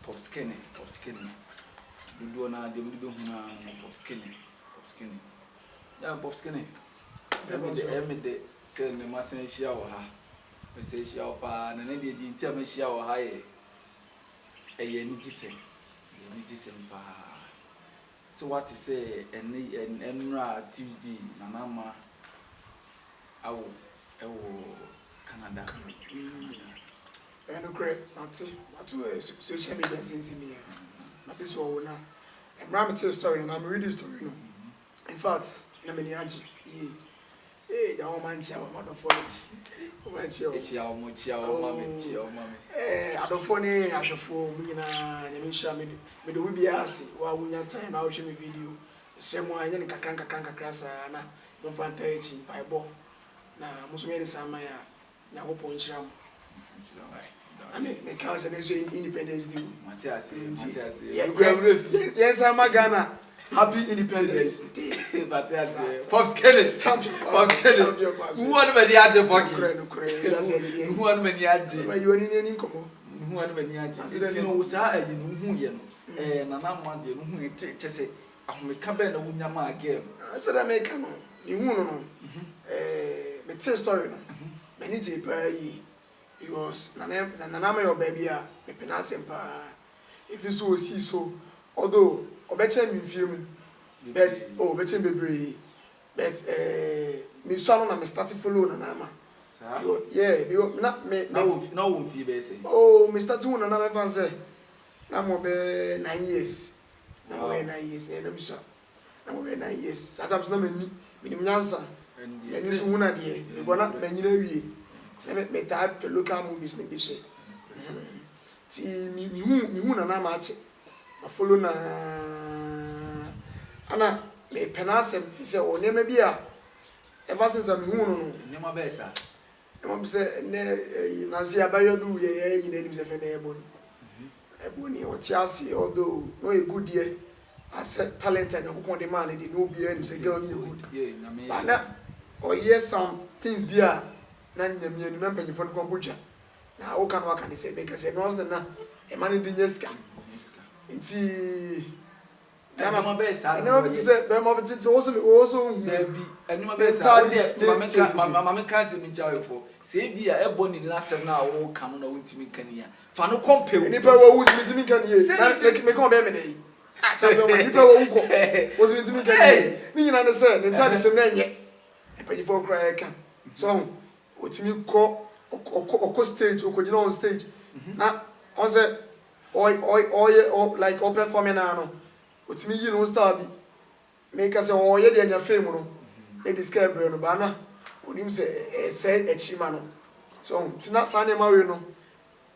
pop skinny. Do na de do huna pop skinny. Yeah, pop skinny. Every say me must say share wa ha. Me say share pa na de ntia me share wa ha ye. Eye ni gise. Pa. So what to say enra Tuesday na mama awo Canada. And great, not social media since me. Not this one now. I'm ramming to story and I'm reading the story. In fact, I'm in the Aji. Hey, your man, child, motherfuckers. Mommy. I don't phone I should phone me and I'm sure me the will be asked while we have time. I'll show me video. Same one, and Kakanka Crassa, and no fantasy by Bob. Now, most many Samaya, now open sham. I mean, my cousin is Independence Day. Matthias. Yes, I'm a Ghana. Happy Independence Day. Matthias. Pops Kennedy. Champion. Who won many other fucking? Who won many other? You are in any income. Who won many other? You know, was I in whom and I'm one day who to say, I'm a cabin of Yama game. I said, I may come on. You know, the same story. Many J. Because Naname or baby, a penas empire. If you so see so, although Obechen in film, but Obechen baby, but Miss Son, I'm starting follow Nanama. Yeah, you not me. No one fee basic. Oh, Mr. Tune, another fancy. Now more 9 years. Now 9 years, and I'm sure. Now 9 years. Sometimes no minimum answer. And this one idea, you go not many. Me type local movies ni bishe. Ti mi hu na match. Ma follow na ana me penasem fi se o ne ma bia. Ever since am hu no. Nyama be sa. Nyama be se ne na se abayodu ye yin anim se fe na eboni. Eboni o ti ase although no e good ye. As talented and go the man dey no be anim se girl ni good. Yeah, nyama. But na o yes some things bia na nyamie ni member ni fon kombucha na o kan waka ni se be kase no na e mani di nyeska nti Anima be sa na be se be mo be also na bi anima be sa mama kan se mi jawe fo se bia e boni na asem na wo kan na wontimi kan ya fa no compare ni pa wo wusi mitimi kan ye na me kon be me dey champion ni pa wo wuko wusi mitimi kan ye ni nyina ne se ni tade sem na enye e pa ni fo kra e kan so otimi ko stage okojina on stage na on say oy like o performing na no otimi yi no star bi make us oye de anya fame no e describe no ba na onim say say echima no so tina sane ma we no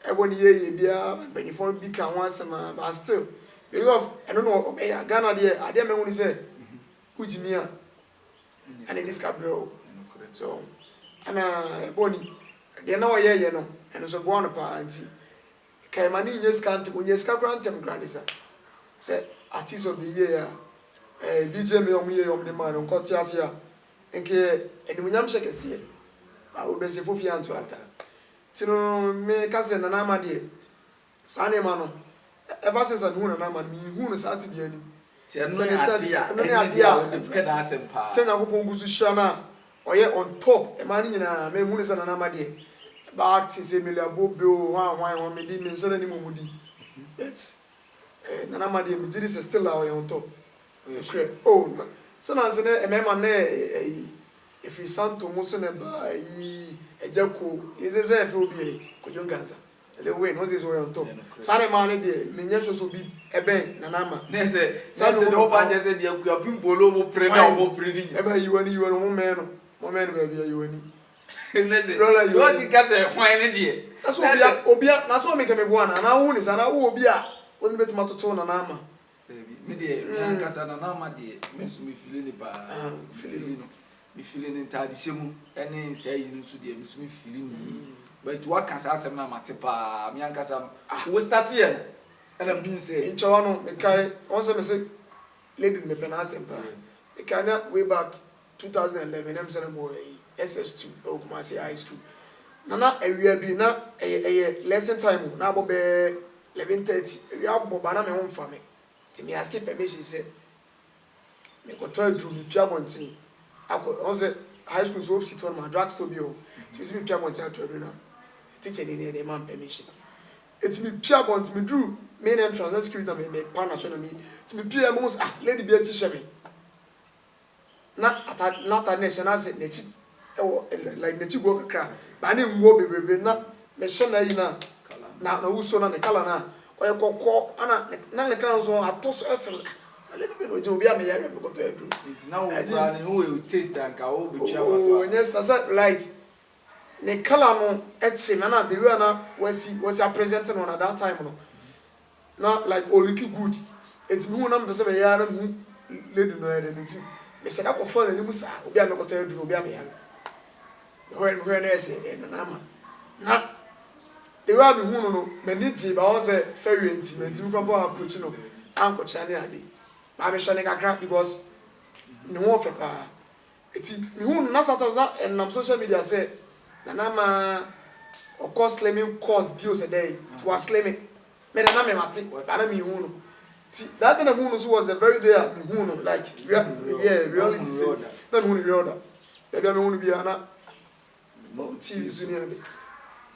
e boni ye bia benifo bi kan wan sama but still because eno no be ya Ghana de ade me woni say kujimi a and e describe so ana boni de na oye no eno so bo no pa anti kai mani nyeska ante onyeska grantem grandisa say artist of the year VJ me omuye de man on koti asia nke enimunyam shekese ba obese fofi anto ata tino me kase na na ma de sane ma no ever since anu na ma mi hu no sa ti bi ani ti anu ne adia ke da asempa tena ko pongusu sha na oye on top e ma ni nyina me hu no sa na ma de ba acting say me la bobo wan me di me so na ni momudi but nana ma de me jiri se still la on top oh so na se na e me ma na if you santo mo so na ba yi ejako izeze efe obi ko jonganza le we no ze so on top sare ma ne de me nya so bi ebe nana ma ne se no ba je se de akua pimpolo mo pre na mo pre ni e ba yiwani mo me no ba bia yiwani ne se lo si ka se hwan ne de so obi na so me ke me bo na hu ni sana wo obi a woni beti matoto na na ama me de me kasa na na ama de me so me feel ni ba feel no me feel ni ta de shemu ene se yi no so de me so me feel ni but what can say asem na mate pa me ankasa we start here ene mu say in chawa no me kai on say me say lady me pe na asem pa me kai na way back 2011 em say mo SS2 Okumasi High School nana ewia bi na lesson time na bo be 11:30 we are bobana me home for me ti me ask permission say me go to adru me pia bontin on say high school so sit on my drug store bi o ti me pia bontin to adru na teacher ni dey man permission it me pia bontin me drew main entrance na security na me partner so na me ti me pia mo lady bi teacher me na ata national say nechi like nechi go kakra ba ne ngo bebrebe na me hye na yi na wuso na ne kala na oye kokko ana na le kala so atoso efel lady bi no je obi am yare me goto edu na wo bra ne wo you taste and ka wo be twa waso yes asa like ne kala no etche me na the way na was presenting on at that time no na like oliki good it me hu na me se be yare mu lady no yare nti me se na ko fo ni musa obi am goto edu obi am yare me na ese na ma na the way me hu no me ni ji ba won say ferry enti me ntimi kwabo approach no anko chane ade ba me shane kakra because ni won fe pa eti me hu na sata na enam social media say na ma o cost slimming course bio say dey to was slimming me na me mate ba na me hu no ti that thing hu no so was the very day me hu no like reality say na me hu no real da be me hu no bia na no TV so ni ade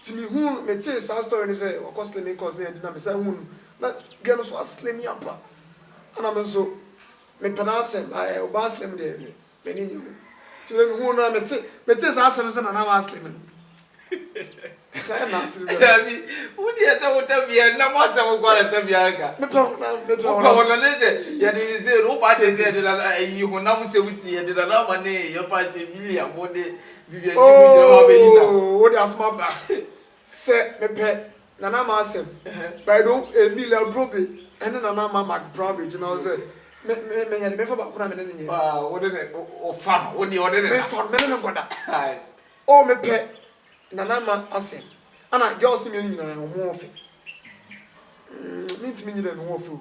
ti me hu me tell sa story ni say o cost slimming course na na me say hu na get so slimming apa ana me so me pronounce I o slim there me ni hu ti me hu na me tell sa asem say na na slimming na slimming abi wo di ese wo tabia na mo ase wo kwa tabia ka me pro na ne se ya di se ro pa se de la yi ho na mo se wuti ya de la ma ne ya fa se million mo de bibia ji mo je ha be yi na wo di asma ba se me pe na na ma asem by don Emilia Brobe ene na na ma Mark Brobe ji na say me nya me fa ba kuna me ne nya wo de o fa wo di o de me fa me ne ngoda ai o me pe na na ma asem ana girls me nyina ho ofe minti me nyina no ofe o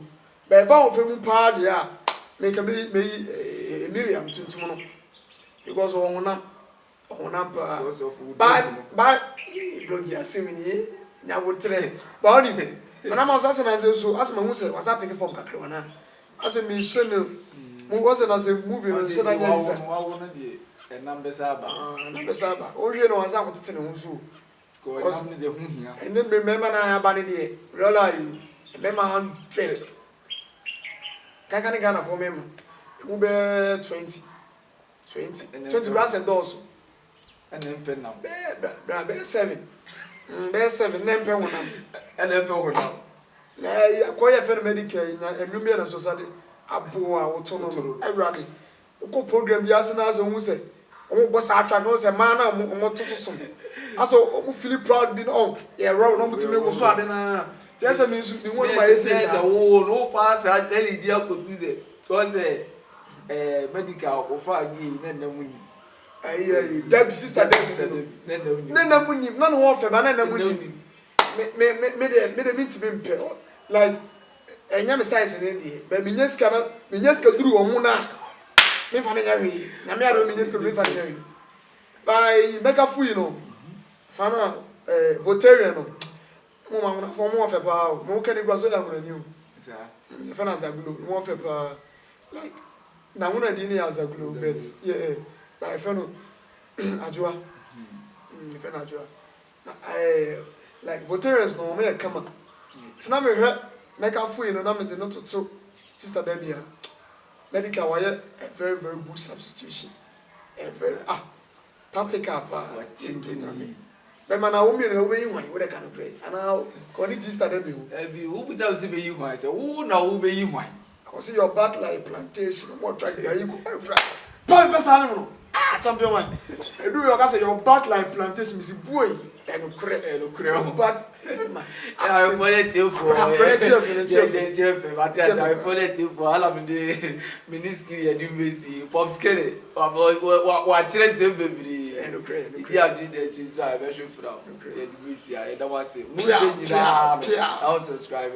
ba ba ofe mu pa de a me ka me Miriam tuntum no because o honam ba dogi asemini nya wotre ba oni mana ma so na se so asema hu se wasa pick from kakre wana asema me channel mu wasa na se movie no se na nya isa wa wo na de enambe saba o hwe no wasa ko tete ne hu so ko enambe de hu hia ene me member na ya ba ne de real are you member 100 kaka ni Ghana for member mu be 20 brass and doors and then now be 7 nempe wona and then wona na ya ko ya fe medical nya enumia na society abo a woto no awrade ko program bi ase na aso hu se o bo sa atwa no se man na mo to so aso o feel proud bi no yeah ro no mutime wo so ade na tiesa mi nsu ni won ma ese sa wo no pass a daily dia ko tuze ko se medical o fa gi na munyi ayi Debbie sister Debbie na munyi na no wo fe ba na munyi me de minti me mpe like enya me size ne die ba minyeska duru wo mu na me fa na nya hwe nya me ado minyeska duru sa nya hwe by mega fu you know fa na votarian no mo ma na fo mo fe pa mo ka ni gwa so ya mo ni o fa na zagulo mo fe pa like na wona di ni azagulo bet yeah by friend ajua friend ajua like voters no me come tina me hwe make afu you know na me de no to sister Debbie medical why a very good substitution a very tactical me but man na wo me no we yi hwan we dey can pray and now ko ni sister Debbie who be say be yi hwan say who na wo be yi hwan I see your back like plantation what track there you go Paul person no champion man e do you say your back like plantation is boy no kure but I follow you for I follow you for all of the ministry ya do Messi pop skele wa chire se bebiri no kure ya do the Jesus I be show for am ya do Messi ya da wa say mu je nyina I subscribe